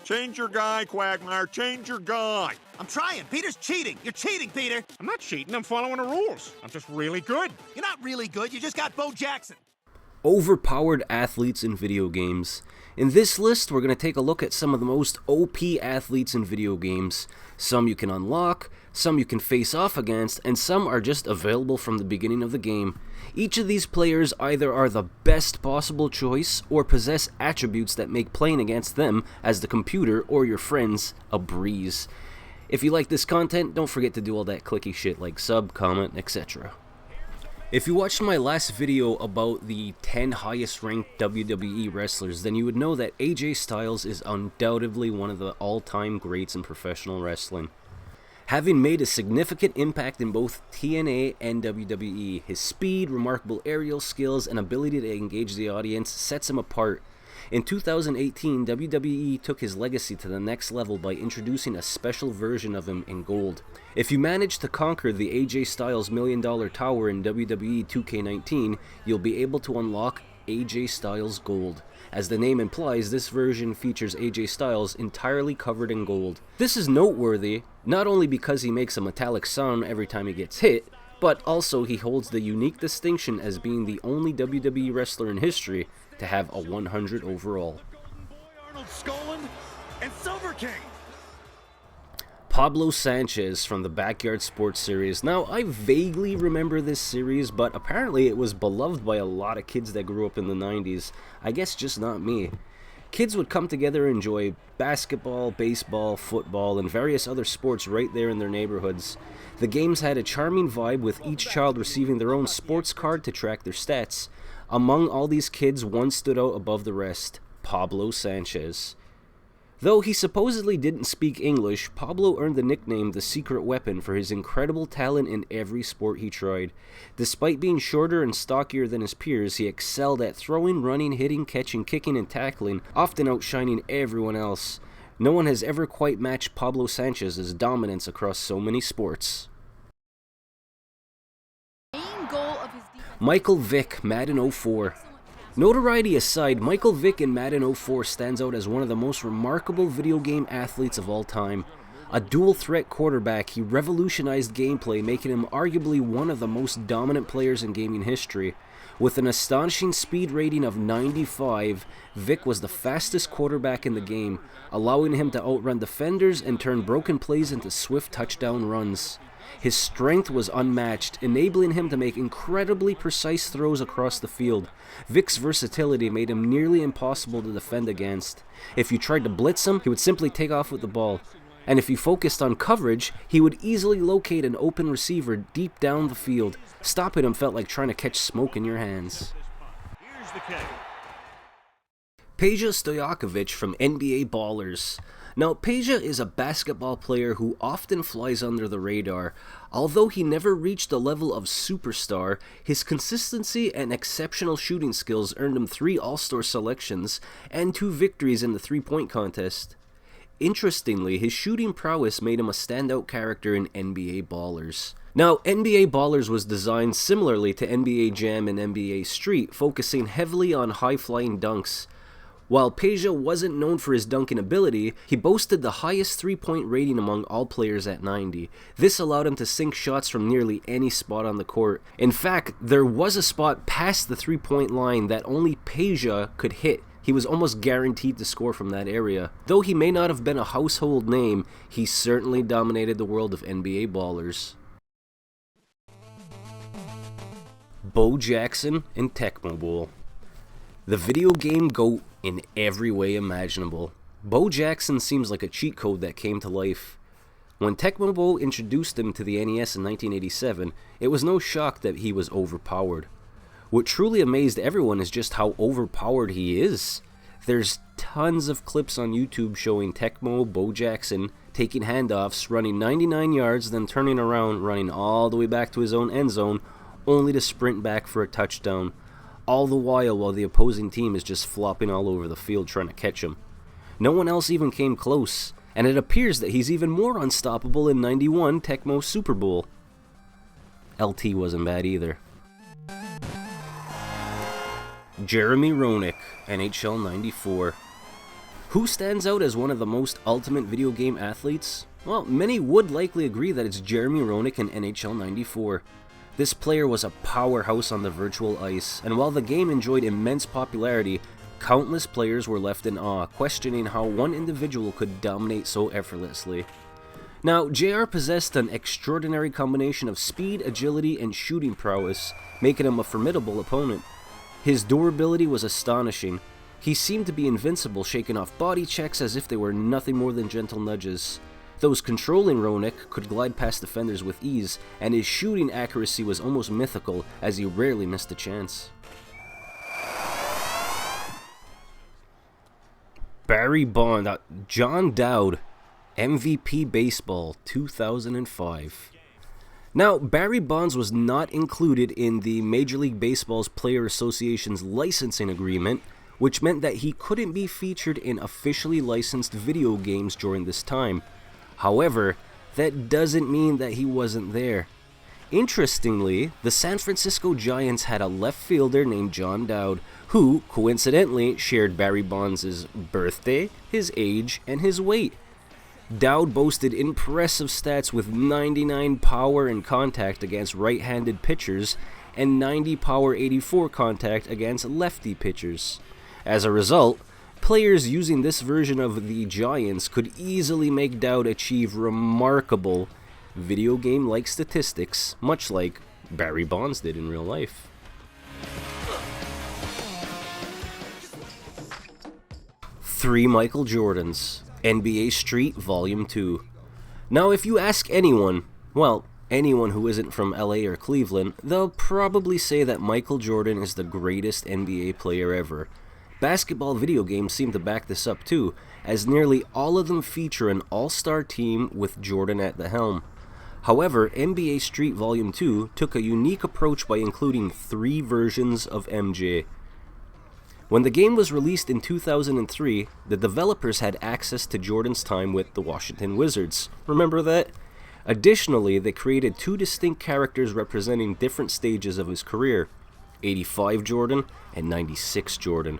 Change your guy, Quagmire. Change your guy. I'm trying. Peter's cheating. You're cheating, Peter. I'm not cheating. I'm following the rules. I'm just really good. You're not really good. You just got Bo Jackson. Overpowered athletes in video games. In this list, we're going to take a look at some of the most OP athletes in video games. Some you can unlock, some you can face off against, and some are just available from the beginning of the game. Each of these players either are the best possible choice or possess attributes that make playing against them as the computer or your friends a breeze. If you like this content, don't forget to do all that clicky shit like sub, comment, etc. If you watched my last video about the 10 highest ranked WWE wrestlers, then you would know that AJ Styles is undoubtedly one of the all-time greats in professional wrestling. Having made a significant impact in both TNA and WWE, his speed, remarkable aerial skills, and ability to engage the audience sets him apart. In 2018, WWE took his legacy to the next level by introducing a special version of him in gold. If you manage to conquer the AJ Styles $1 Million Tower in WWE 2K19, you'll be able to unlock AJ Styles Gold. As the name implies, this version features AJ Styles entirely covered in gold. This is noteworthy, not only because he makes a metallic sound every time he gets hit, but also he holds the unique distinction as being the only WWE wrestler in history to have a 100 overall. Arnold Skoland and Silver King. Pablo Sanchez from the Backyard Sports series. Now, I vaguely remember this series, but apparently it was beloved by a lot of kids that grew up in the 90s. I guess just not me. Kids would come together and enjoy basketball, baseball, football, and various other sports right there in their neighborhoods. The games had a charming vibe, with each child receiving their own sports card to track their stats. Among all these kids, one stood out above the rest: Pablo Sanchez. Though he supposedly didn't speak English, Pablo earned the nickname the Secret Weapon for his incredible talent in every sport he tried. Despite being shorter and stockier than his peers, he excelled at throwing, running, hitting, catching, kicking, and tackling, often outshining everyone else. No one has ever quite matched Pablo Sanchez's dominance across so many sports. Michael Vick, Madden 04. Notoriety aside, Michael Vick in Madden 04 stands out as one of the most remarkable video game athletes of all time. A dual-threat quarterback, he revolutionized gameplay, making him arguably one of the most dominant players in gaming history. With an astonishing speed rating of 95, Vick was the fastest quarterback in the game, allowing him to outrun defenders and turn broken plays into swift touchdown runs. His strength was unmatched, enabling him to make incredibly precise throws across the field. Vick's versatility made him nearly impossible to defend against. If you tried to blitz him, he would simply take off with the ball. And if you focused on coverage, he would easily locate an open receiver deep down the field. Stopping him felt like trying to catch smoke in your hands. Here's the kick. Peja Stojakovic from NBA Ballers. Now, Peja is a basketball player who often flies under the radar. Although he never reached the level of superstar, his consistency and exceptional shooting skills earned him 3 All-Star selections and 2 victories in the three-point contest. Interestingly, his shooting prowess made him a standout character in NBA Ballers. Now, NBA Ballers was designed similarly to NBA Jam and NBA Street, focusing heavily on high-flying dunks. While Peja wasn't known for his dunking ability, he boasted the highest three-point rating among all players at 90. This allowed him to sink shots from nearly any spot on the court. In fact, there was a spot past the three-point line that only Peja could hit. He was almost guaranteed to score from that area. Though he may not have been a household name, he certainly dominated the world of NBA Ballers. Bo Jackson in Tecmo Bowl. The video game GOAT in every way imaginable. Bo Jackson seems like a cheat code that came to life. When Tecmo Bowl introduced him to the NES in 1987, it was no shock that he was overpowered. What truly amazed everyone is just how overpowered he is. There's tons of clips on YouTube showing Tecmo Bo Jackson taking handoffs, running 99 yards, then turning around, running all the way back to his own end zone, only to sprint back for a touchdown. All the while the opposing team is just flopping all over the field trying to catch him. No one else even came close, and it appears that he's even more unstoppable in 91 Tecmo Super Bowl. LT wasn't bad either. Jeremy Roenick, NHL 94. Who stands out as one of the most ultimate video game athletes? Well, many would likely agree that it's Jeremy Roenick in NHL 94. This player was a powerhouse on the virtual ice, and while the game enjoyed immense popularity, countless players were left in awe, questioning how one individual could dominate so effortlessly. Now, JR possessed an extraordinary combination of speed, agility, and shooting prowess, making him a formidable opponent. His durability was astonishing. He seemed to be invincible, shaking off body checks as if they were nothing more than gentle nudges. Those controlling Roenick could glide past defenders with ease, and his shooting accuracy was almost mythical, as he rarely missed a chance. Barry Bonds, John Dowd, MVP Baseball 2005. Now, Barry Bonds was not included in the Major League Baseball's Player Association's licensing agreement, which meant that he couldn't be featured in officially licensed video games during this time. However, that doesn't mean that he wasn't there. Interestingly, the San Francisco Giants had a left fielder named John Dowd, who, coincidentally, shared Barry Bonds' birthday, his age, and his weight. Dowd boasted impressive stats with 99 power and contact against right-handed pitchers, and 90 power 84 contact against lefty pitchers. As a result, players using this version of the Giants could easily make Dowd achieve remarkable video game-like statistics, much like Barry Bonds did in real life. Three Michael Jordans, NBA Street Volume 2. Now, if you ask anyone, well, anyone who isn't from LA or Cleveland, they'll probably say that Michael Jordan is the greatest NBA player ever. Basketball video games seem to back this up too, as nearly all of them feature an all-star team with Jordan at the helm. However, NBA Street Volume 2 took a unique approach by including 3 versions of MJ. When the game was released in 2003, the developers had access to Jordan's time with the Washington Wizards. Remember that? Additionally, they created 2 distinct characters representing different stages of his career, 85 Jordan and 96 Jordan.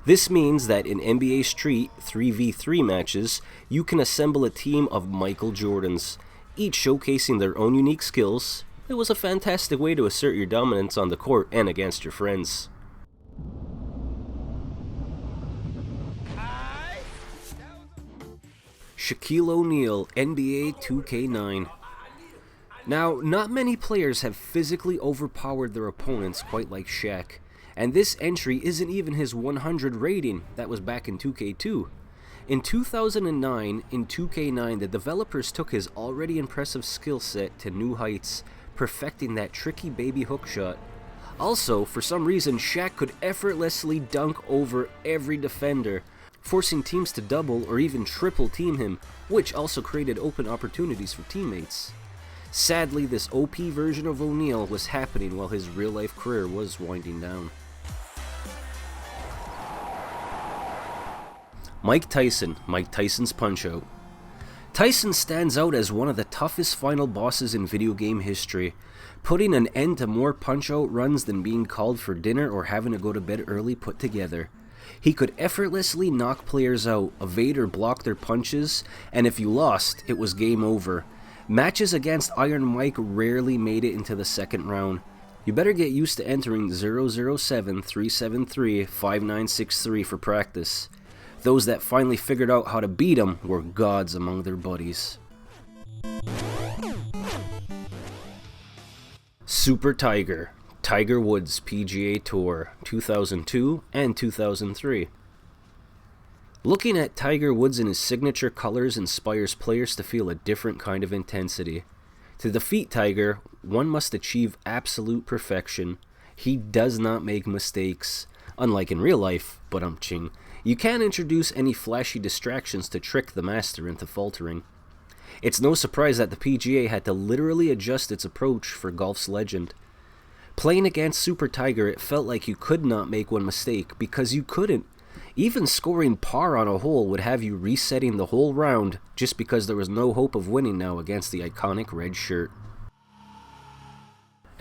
This means that in NBA Street 3v3 matches, you can assemble a team of Michael Jordans, each showcasing their own unique skills. It was a fantastic way to assert your dominance on the court and against your friends. Shaquille O'Neal, NBA 2K9. Now, not many players have physically overpowered their opponents quite like Shaq, and this entry isn't even his 100 rating that was back in 2K2. In 2009, in 2K9, the developers took his already impressive skill set to new heights, perfecting that tricky baby hook shot. Also, for some reason, Shaq could effortlessly dunk over every defender, forcing teams to double or even triple team him, which also created open opportunities for teammates. Sadly, this OP version of O'Neal was happening while his real-life career was winding down. Mike Tyson, Mike Tyson's Punch-Out. Tyson stands out as one of the toughest final bosses in video game history, putting an end to more Punch-Out runs than being called for dinner or having to go to bed early put together. He could effortlessly knock players out, evade or block their punches, and if you lost, it was game over. Matches against Iron Mike rarely made it into the second round. You better get used to entering 007-373-5963 for practice. Those that finally figured out how to beat him were gods among their buddies. Super Tiger, Tiger Woods PGA Tour, 2002 and 2003. Looking at Tiger Woods in his signature colors inspires players to feel a different kind of intensity. To defeat Tiger, one must achieve absolute perfection. He does not make mistakes. Unlike in real life, but you can't introduce any flashy distractions to trick the master into faltering. It's no surprise that the PGA had to literally adjust its approach for golf's legend. Playing against Super Tiger, it felt like you could not make one mistake, because you couldn't. Even scoring par on a hole would have you resetting the whole round just because there was no hope of winning now against the iconic red shirt.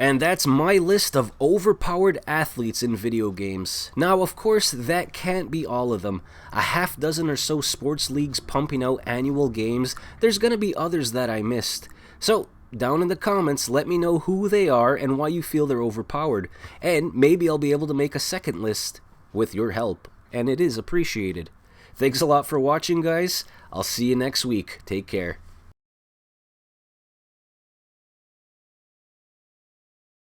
And that's my list of overpowered athletes in video games. Now, of course, that can't be all of them. A half dozen or so sports leagues pumping out annual games. There's gonna be others that I missed. So, down in the comments, let me know who they are and why you feel they're overpowered. And maybe I'll be able to make a second list with your help. And it is appreciated. Thanks a lot for watching, guys. I'll see you next week. Take care.